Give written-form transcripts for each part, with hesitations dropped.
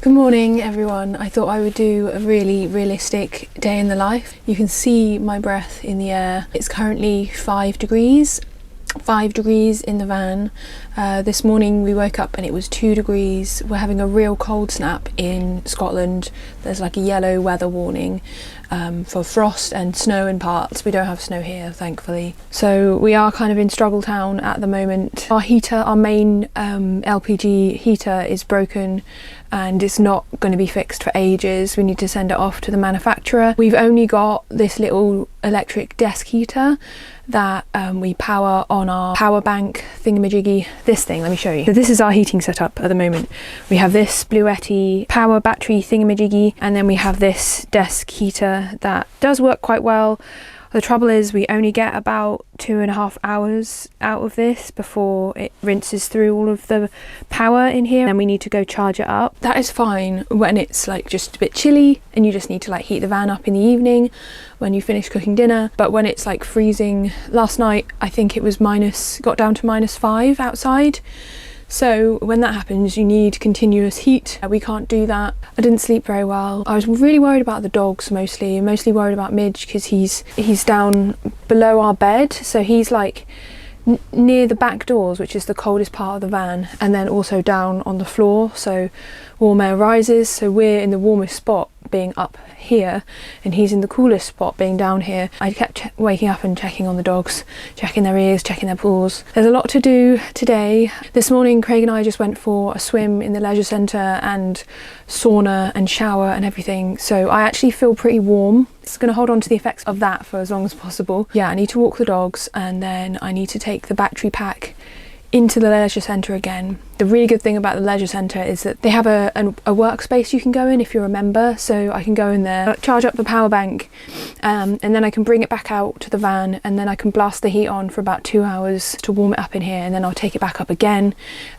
Good morning everyone. I thought I would do a really realistic day in the life. You can see my breath in the air. It's currently 5 degrees in the van. This morning we woke up and it was 2 degrees. We're having a real cold snap in Scotland. There's like a yellow weather warning for frost and snow in parts. We don't have snow here, thankfully. So we are kind of in struggle town at the moment. Our heater, our main LPG heater is broken and it's not going to be fixed for ages. We need to send it off to the manufacturer. We've only got this little electric desk heater that we power on our power bank thingamajiggy. This thing, let me show you. So this is our heating setup at the moment. We have this Bluetti power battery thingamajiggy, and then we have this desk heater that does work quite well. The trouble is we only get about 2.5 hours out of this before it rinses through all of the power in here, and we need to go charge it up. That is fine when it's like just a bit chilly and you just need to like heat the van up in the evening when you finish cooking dinner. But when it's like freezing, last night I think it was got down to -5 outside. So when that happens, you need continuous heat. We can't do that. I didn't sleep very well. I was really worried about the dogs mostly worried about Midge because he's down below our bed. So he's like near the back doors, which is the coldest part of the van, and then also down on the floor. So warm air rises. So we're in the warmest spot being up here and he's in the coolest spot being down here. I kept waking up and checking on the dogs, checking their ears, checking their paws. There's a lot to do today. This morning Craig and I just went for a swim in the leisure centre and sauna and shower and everything, so I actually feel pretty warm. It's going to hold on to the effects of that for as long as possible. Yeah, I need to walk the dogs and then I need to take the battery pack into the leisure centre again. The really good thing about the leisure centre is that they have a workspace you can go in if you're a member, so I can go in there, charge up the power bank, and then I can bring it back out to the van, and then I can blast the heat on for about 2 hours to warm it up in here, and then I'll take it back up again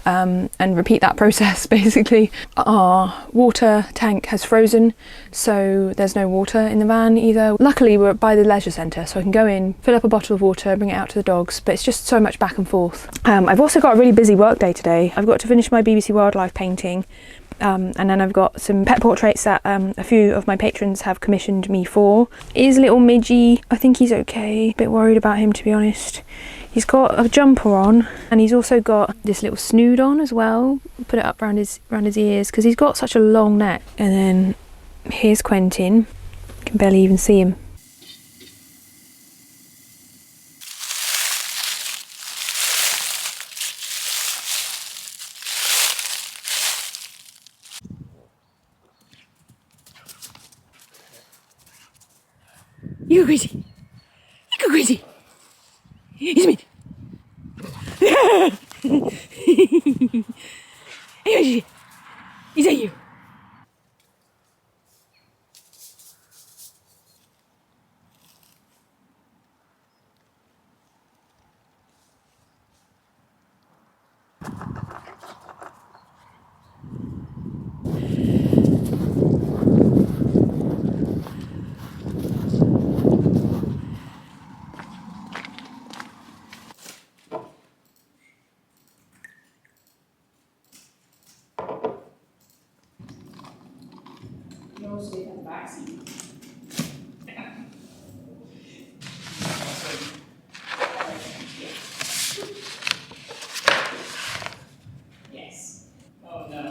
and repeat that process basically. Our water tank has frozen, so there's no water in the van either. Luckily we're by the leisure centre, so I can go in, fill up a bottle of water, bring it out to the dogs, but it's just so much back and forth. I've also got a really busy work day today. I've got to finish my BBC Wildlife painting, and then I've got some pet portraits that a few of my patrons have commissioned me for. Is little Midgie, I think he's okay. A bit worried about him, to be honest. He's got a jumper on and he's also got this little snood on as well. Put it up around his ears because he's got such a long neck. And then here's Quentin. You can barely even see him. You go crazy. You go crazy. He's me. Hey, is that you? Sleep in the backseat. Yes. Oh no.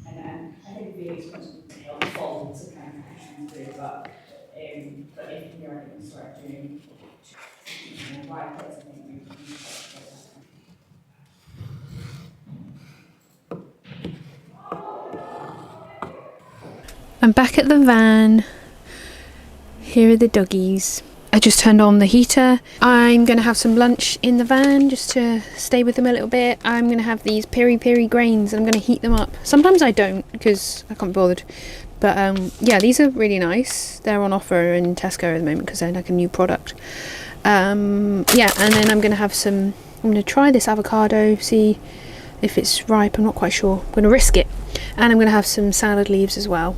And I think various ones are helpful to kind of push them through, but if you're going to start doing right, I think we can I'm back at the van. Here are the doggies. I just turned on the heater. I'm going to have some lunch in the van just to stay with them a little bit. I'm going to have these peri peri grains and I'm going to heat them up. Sometimes I don't because I can't be bothered. But yeah, these are really nice. They're on offer in Tesco at the moment because they're like a new product. Yeah, and then I'm going to have some... I'm going to try this avocado, see if it's ripe. I'm not quite sure. I'm going to risk it. And I'm going to have some salad leaves as well.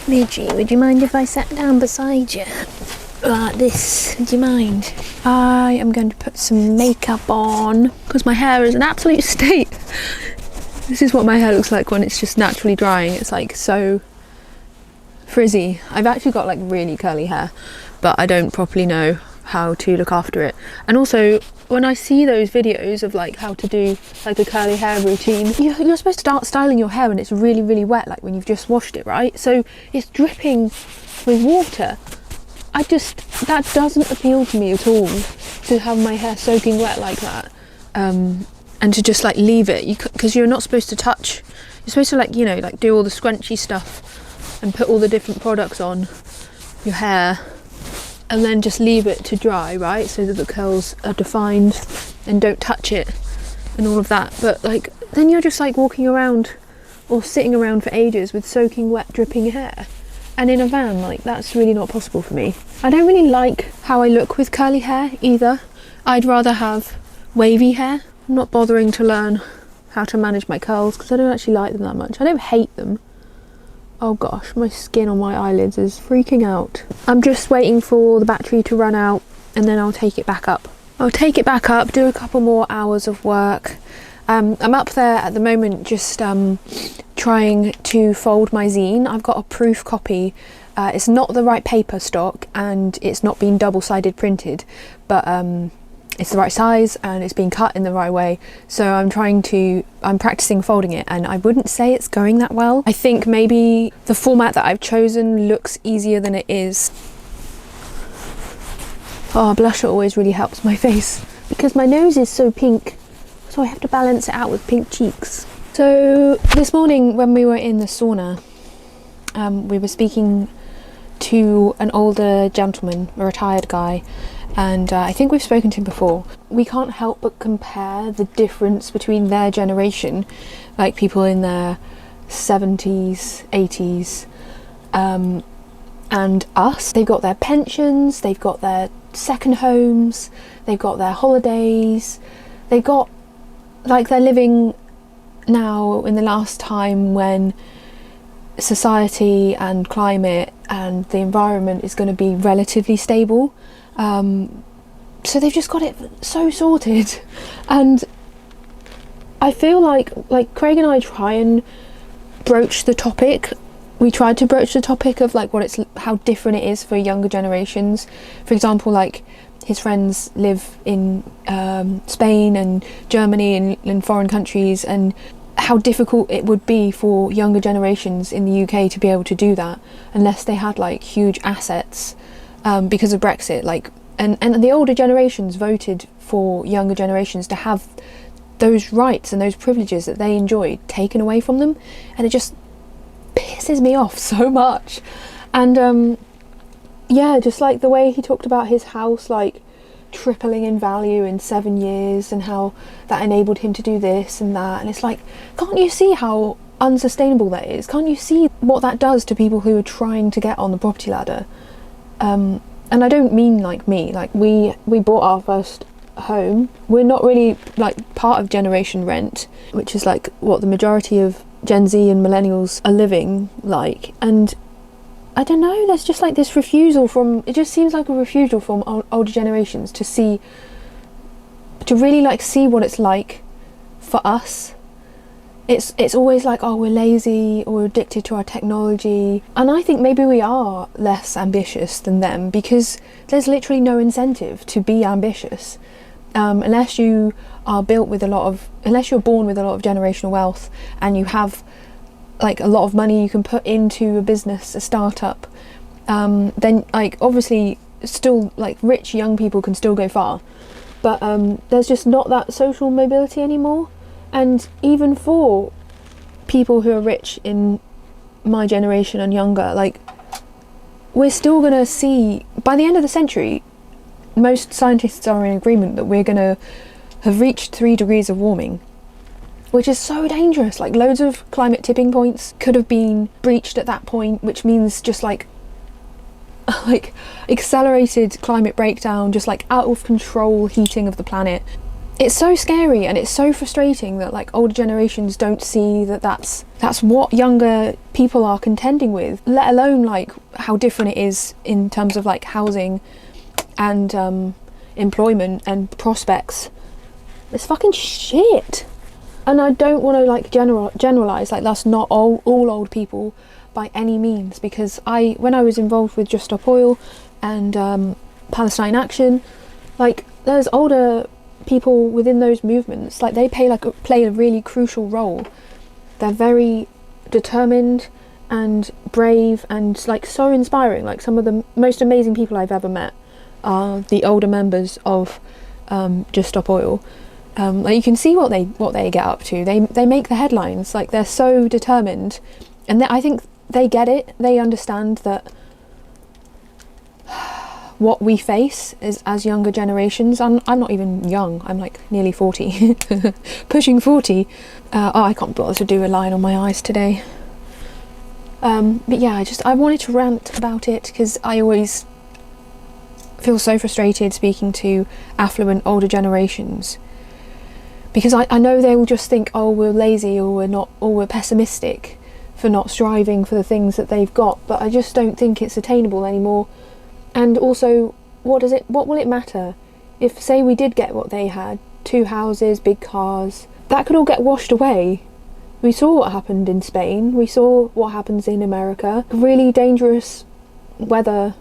Midgie, would you mind if I sat down beside you? Like this, would you mind? I am going to put some makeup on because my hair is an absolute state. This is what my hair looks like when it's just naturally drying. It's like so frizzy. I've actually got like really curly hair, but I don't properly know how to look after it. And also, when I see those videos of like how to do like a curly hair routine, you're supposed to start styling your hair when it's really, really wet, like when you've just washed it, right? So it's dripping with water. That doesn't appeal to me at all, to have my hair soaking wet like that, and to just like leave it, because you're not supposed to touch. You're supposed to like, you know, like do all the scrunchy stuff and put all the different products on your hair and then just leave it to dry, right, so that the curls are defined and don't touch it and all of that. But like then you're just like walking around or sitting around for ages with soaking wet dripping hair. And in a van, like, that's really not possible for me. I don't really like how I look with curly hair either. I'd rather have wavy hair. I'm not bothering to learn how to manage my curls because I don't actually like them that much. I don't hate them. Oh gosh, my skin on my eyelids is freaking out. I'm just waiting for the battery to run out and then I'll take it back up. I'll take it back up, do a couple more hours of work. I'm up there at the moment just trying to fold my zine. I've got a proof copy. It's not the right paper stock and it's not been double-sided printed, but it's the right size and it's being cut in the right way. So I'm practicing folding it and I wouldn't say it's going that well. I think maybe the format that I've chosen looks easier than it is. Oh, blusher always really helps my face because my nose is so pink. So I have to balance it out with pink cheeks. So this morning when we were in the sauna, we were speaking to an older gentleman, a retired guy, and I think we've spoken to him before. We can't help but compare the difference between their generation, like people in their 70s, 80s, and us. They've got their pensions, they've got their second homes, they've got their holidays, they've got, like, they're living now in the last time when society and climate and the environment is going to be relatively stable. So they've just got it so sorted. And I feel like Craig and I try and broach the topic. We tried to broach the topic of like how different it is for younger generations. For example, like his friends live in Spain and Germany and in foreign countries, and how difficult it would be for younger generations in the UK to be able to do that unless they had like huge assets because of Brexit. Like, and the older generations voted for younger generations to have those rights and those privileges that they enjoyed taken away from them, and it just pisses me off so much. And yeah, just like the way he talked about his house like tripling in value in 7 years and how that enabled him to do this and that, and it's like, can't you see how unsustainable that is? Can't you see what that does to people who are trying to get on the property ladder? And I don't mean like me, like we bought our first home. We're not really like part of generation rent, which is like what the majority of Gen Z and millennials are living like, and I don't know, there's just like this refusal from, it just seems like a refusal from older generations to really like see what it's like for us. It's always like, oh, we're lazy or we're addicted to our technology. And I think maybe we are less ambitious than them because there's literally no incentive to be ambitious. Unless you are unless you're born with a lot of generational wealth and you have like a lot of money you can put into a business, a startup, then like obviously still like rich young people can still go far, but there's just not that social mobility anymore. And even for people who are rich in my generation and younger, like we're still gonna see by the end of the century, most scientists are in agreement that we're gonna have reached 3 degrees of warming, which is so dangerous. Like loads of climate tipping points could have been breached at that point, which means just like accelerated climate breakdown, just like out of control heating of the planet. it's so scary and it's so frustrating that like older generations don't see that that's what younger people are contending with, let alone like how different it is in terms of like housing and employment and prospects. It's fucking shit. And I don't want to like generalize, like that's not all old people by any means, because when I was involved with Just Stop Oil and Palestine Action, like there's older people within those movements, like they play a really crucial role. They're very determined and brave and like so inspiring. Like some of the most amazing people I've ever met are the older members of Just Stop Oil. Like you can see what they get up to. They make the headlines. Like they're so determined, and I think they get it. They understand that what we face as younger generations. I'm not even young. I'm like nearly 40, pushing 40. I can't bother to do a line on my eyes today. But yeah, I wanted to rant about it because I always feel so frustrated speaking to affluent older generations, because I know they will just think, oh, we're lazy or we're pessimistic for not striving for the things that they've got. But I just don't think it's attainable anymore. And also, what will it matter if, say, we did get what they had, 2 houses, big cars, that could all get washed away. We saw what happened in Spain, we saw what happens in America. Really dangerous weather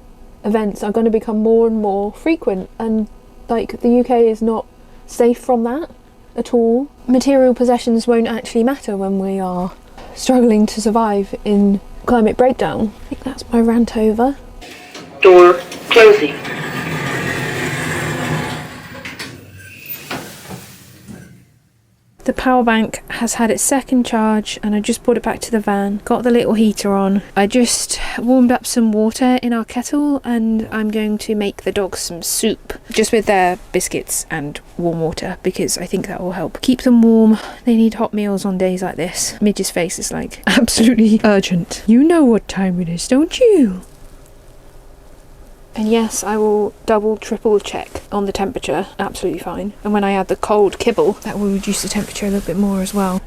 events are going to become more and more frequent, and like the UK is not safe from that at all. Material possessions won't actually matter when we are struggling to survive in climate breakdown. I think that's my rant over. Door closing. The power bank has had its second charge and I just brought it back to the van, got the little heater on. I just warmed up some water in our kettle and I'm going to make the dogs some soup, just with their biscuits and warm water, because I think that will help keep them warm. They need hot meals on days like this. Midge's face is like absolutely urgent. You know what time it is, don't you? And yes, I will double, triple check on the temperature. Absolutely fine. And when I add the cold kibble, that will reduce the temperature a little bit more as well.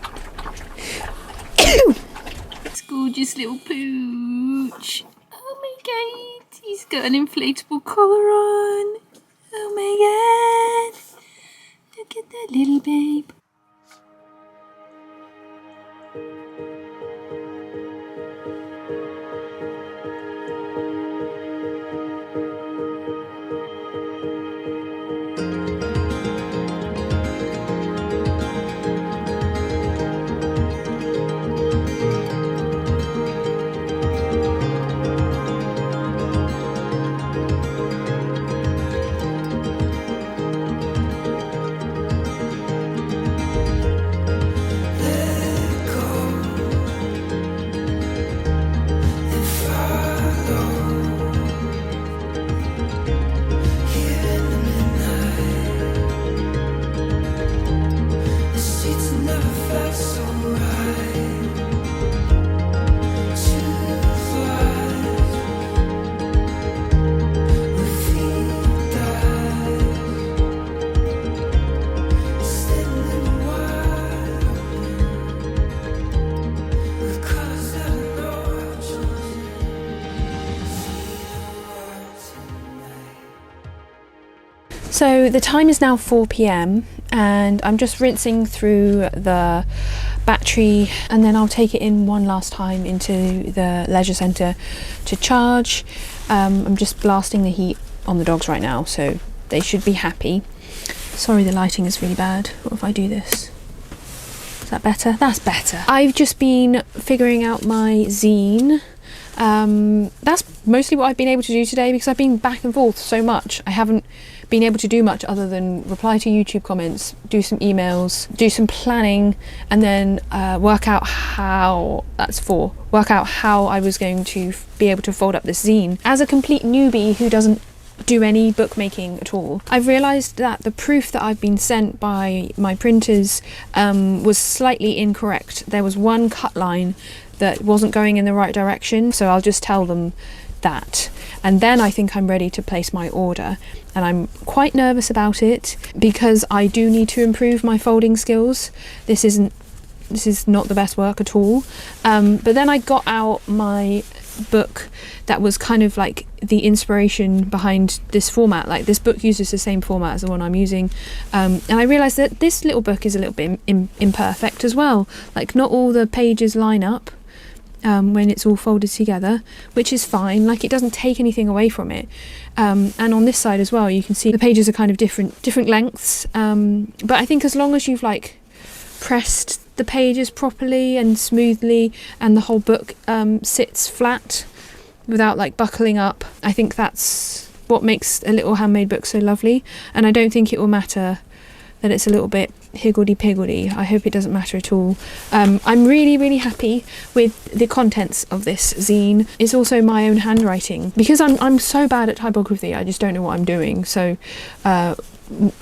It's gorgeous little pooch. Oh my god, he's got an inflatable collar on. Oh my god. Look at that little babe. So the time is now 4 p.m. and I'm just rinsing through the battery, and then I'll take it in one last time into the leisure centre to charge. I'm just blasting the heat on the dogs right now, so they should be happy. Sorry, the lighting is really bad. What if I do this? Is that better? That's better. I've just been figuring out my zine. That's mostly what I've been able to do today, because I've been back and forth so much. I haven't been able to do much other than reply to YouTube comments, do some emails, do some planning, and then work out how I was going to be able to fold up this zine. As a complete newbie who doesn't do any bookmaking at all, I've realised that the proof that I've been sent by my printers was slightly incorrect. There was one cut line that wasn't going in the right direction, so I'll just tell them that. And then I think I'm ready to place my order. And I'm quite nervous about it because I do need to improve my folding skills. This is not the best work at all. But then I got out my book that was kind of like the inspiration behind this format. Like, this book uses the same format as the one I'm using, and I realised that this little book is a little bit imperfect as well. Like, not all the pages line up when it's all folded together, which is fine. Like, it doesn't take anything away from it. And on this side as well, you can see the pages are kind of different lengths, but I think as long as you've like pressed the pages properly and smoothly, and the whole book sits flat without like buckling up, I think that's what makes a little handmade book so lovely. And I don't think it will matter that it's a little bit higgledy-piggledy. I hope it doesn't matter at all. I'm really happy with the contents of this zine. It's also my own handwriting, because I'm so bad at typography, I just don't know what I'm doing. So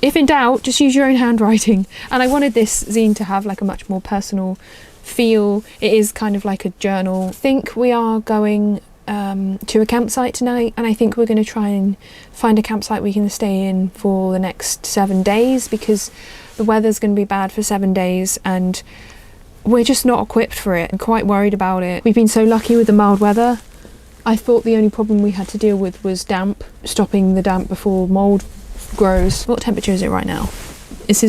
if in doubt, just use your own handwriting. And I wanted this zine to have like a much more personal feel. It is kind of like a journal. I think we are going to a campsite tonight, and I think we're going to try and find a campsite we can stay in for the next 7 days, because the weather's going to be bad for 7 days and we're just not equipped for it. I'm quite worried about it. We've been so lucky with the mild weather. I thought the only problem we had to deal with was damp, stopping the damp before mould grows. What temperature is it right now?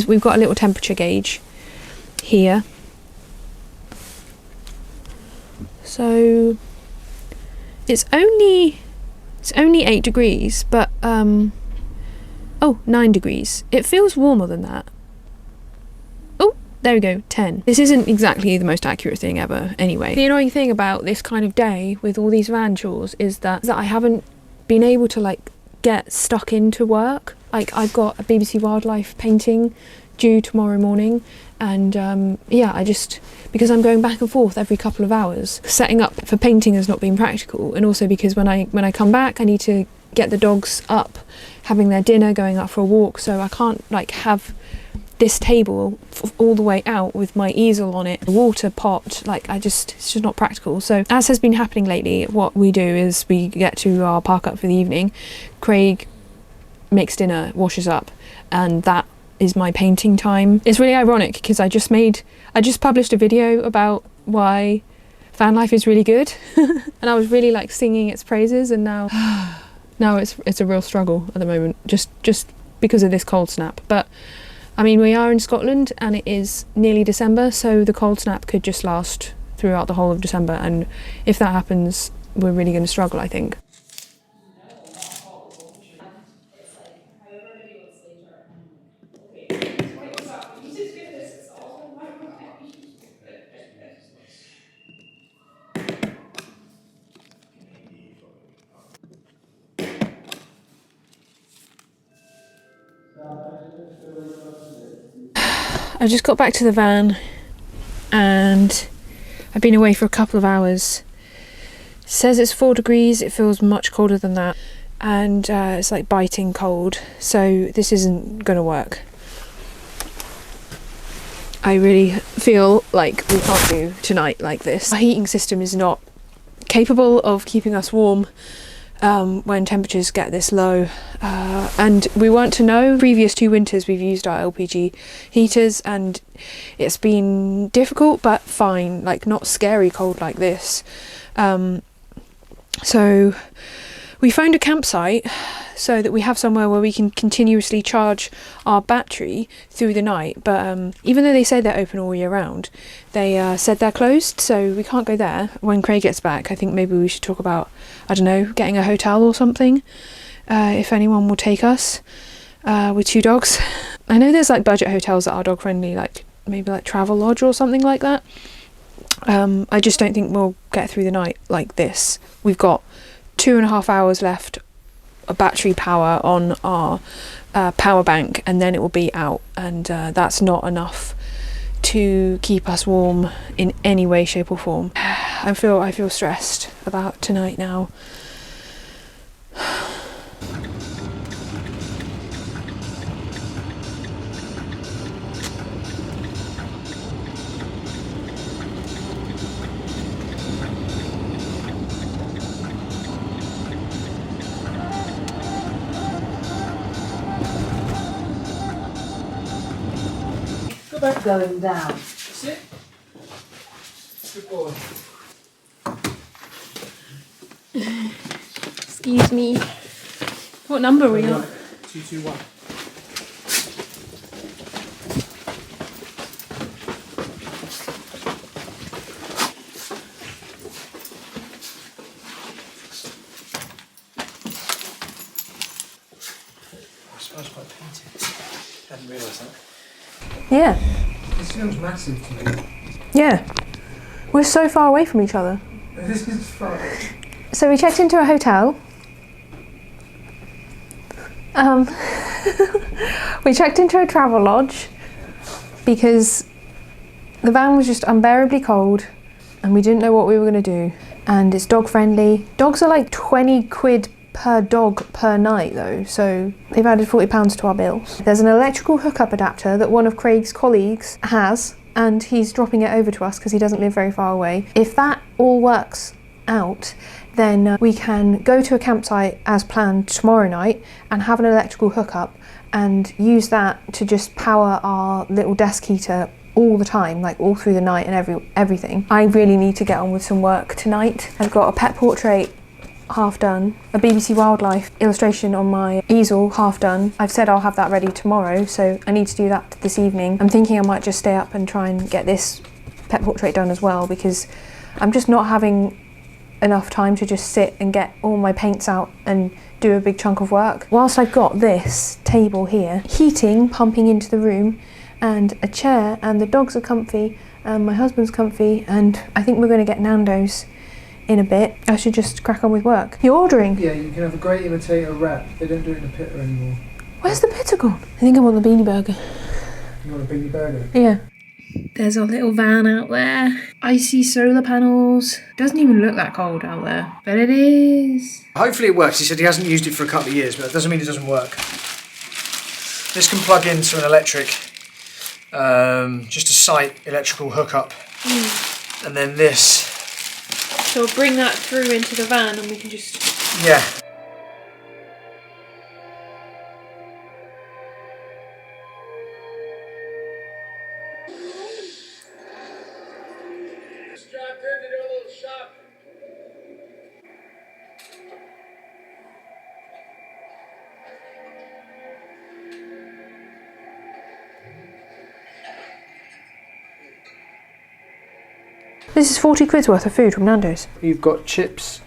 We've got a little temperature gauge here. So it's only 8 degrees, but 9 degrees. It feels warmer than that. Oh, there we go, 10. This isn't exactly the most accurate thing ever anyway. The annoying thing about this kind of day with all these van chores is that I haven't been able to like get stuck into work. Like, I've got a BBC Wildlife painting due tomorrow morning, and yeah, because I'm going back and forth every couple of hours, setting up for painting has not been practical. And also because when I come back, I need to get the dogs up, having their dinner, going out for a walk, so I can't like have this table all the way out with my easel on it, a water pot, like it's just not practical. So as has been happening lately, what we do is we get to our park up for the evening, Craig makes dinner, washes up, and that is my painting time. It's really ironic because I just published a video about why van life is really good and I was really like singing its praises, and now it's a real struggle at the moment, just because of this cold snap. But I mean, we are in Scotland and it is nearly December, so the cold snap could just last throughout the whole of December, and if that happens, we're really going to struggle, I think. I just got back to the van and I've been away for a couple of hours. It says it's 4 degrees, it feels much colder than that, and it's like biting cold, so this isn't gonna work. I really feel like we can't do tonight like this. Our heating system is not capable of keeping us warm when temperatures get this low, and we weren't to know. Previous 2 winters we've used our LPG heaters and it's been difficult but fine, like not scary cold like this. So we found a campsite so that we have somewhere where we can continuously charge our battery through the night, but even though they say they're open all year round, they said they're closed, so we can't go there. When Craig gets back, I think maybe we should talk about, I don't know, getting a hotel or something, if anyone will take us with 2 dogs. I know there's like budget hotels that are dog friendly, like maybe like Travelodge or something like that. I just don't think we'll get through the night like this. We've got 2.5 hours left of battery power on our power bank, and then it will be out, and that's not enough to keep us warm in any way, shape or form. I feel stressed about tonight now. about going down? That's it. Good boy. Excuse me. What number are we on? 221. I suppose quite painted. Hadn't realised that. Yeah. This feels massive to me. Yeah. We're so far away from each other. This is fun. So we checked into a hotel. We checked into a Travelodge because the van was just unbearably cold and we didn't know what we were going to do. And it's dog friendly. Dogs are like 20 quid per dog per night though, so they've added £40 to our bills. There's an electrical hookup adapter that one of Craig's colleagues has, and he's dropping it over to us because he doesn't live very far away. If that all works out, then we can go to a campsite as planned tomorrow night and have an electrical hookup and use that to just power our little desk heater all the time, like all through the night and everything. I really need to get on with some work tonight. I've got a pet portrait half done, a BBC Wildlife illustration on my easel half done. I've said I'll have that ready tomorrow, so I need to do that this evening. I'm thinking I might just stay up and try and get this pet portrait done as well, because I'm just not having enough time to just sit and get all my paints out and do a big chunk of work. Whilst I've got this table here, heating pumping into the room, and a chair, and the dogs are comfy, and my husband's comfy, and I think we're going to get Nando's in a bit. I should just crack on with work. You're ordering? Yeah, you can have a great imitator wrap. They don't do it in a pitta anymore. Where's the pizza gone? I think I want the beanie burger. You want a beanie burger? Yeah. There's our little van out there. Icy solar panels. Doesn't even look that cold out there, but it is. Hopefully it works. He said he hasn't used it for a couple of years, but that doesn't mean it doesn't work. This can plug into an electric, just a site electrical hookup. And then this. So we'll bring that through into the van and we can just... Yeah. This is 40 quid's worth of food from Nando's. You've got chips,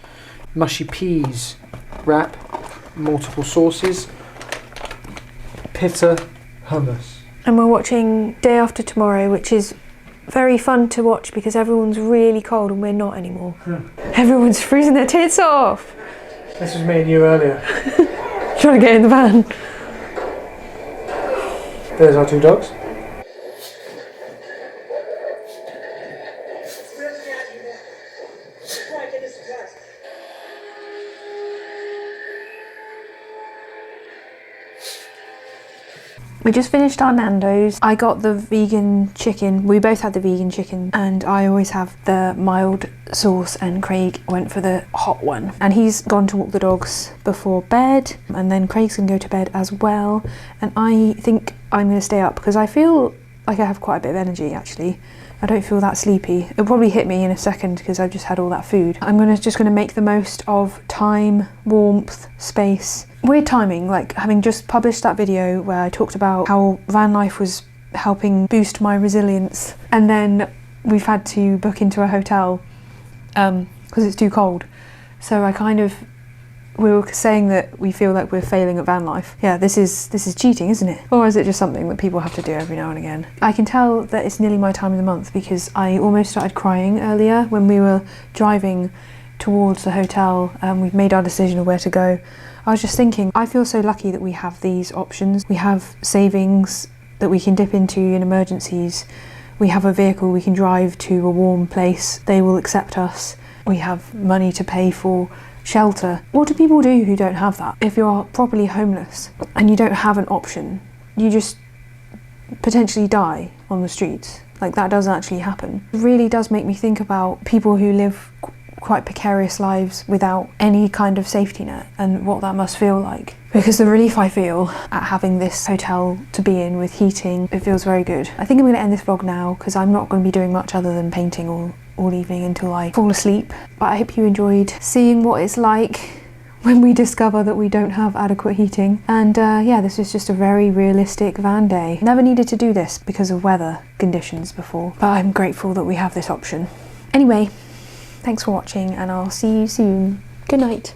mushy peas, wrap, multiple sauces, pitta, hummus. And we're watching Day After Tomorrow, which is very fun to watch because everyone's really cold and we're not anymore. Everyone's freezing their tits off. This was me and you earlier. Trying to get in the van. There's our two dogs. We just finished our Nando's. I got the vegan chicken. We both had the vegan chicken and I always have the mild sauce, and Craig went for the hot one. And he's gone to walk the dogs before bed, and then Craig's gonna go to bed as well. And I think I'm gonna stay up because I feel like I have quite a bit of energy actually. I don't feel that sleepy. It'll probably hit me in a second because I've just had all that food. I'm just gonna make the most of time, warmth, space. Weird timing, like having just published that video where I talked about how van life was helping boost my resilience, and then we've had to book into a hotel because it's too cold. So we were saying that we feel like we're failing at van life. Yeah, this is cheating, isn't it? Or is it just something that people have to do every now and again? I can tell that it's nearly my time of the month because I almost started crying earlier when we were driving towards the hotel and we've made our decision of where to go. I was just thinking, I feel so lucky that we have these options. We have savings that we can dip into in emergencies. We have a vehicle we can drive to a warm place. They will accept us. We have money to pay for shelter. What do people do who don't have that? If you're properly homeless and you don't have an option, you just potentially die on the streets. Like that does actually happen. It really does make me think about people who live quite precarious lives without any kind of safety net, and what that must feel like. Because the relief I feel at having this hotel to be in with heating, it feels very good. I think I'm going to end this vlog now because I'm not going to be doing much other than painting all evening until I fall asleep. But I hope you enjoyed seeing what it's like when we discover that we don't have adequate heating. And yeah, this is just a very realistic van day. Never needed to do this because of weather conditions before, but I'm grateful that we have this option. Anyway, thanks for watching and I'll see you soon. Good night.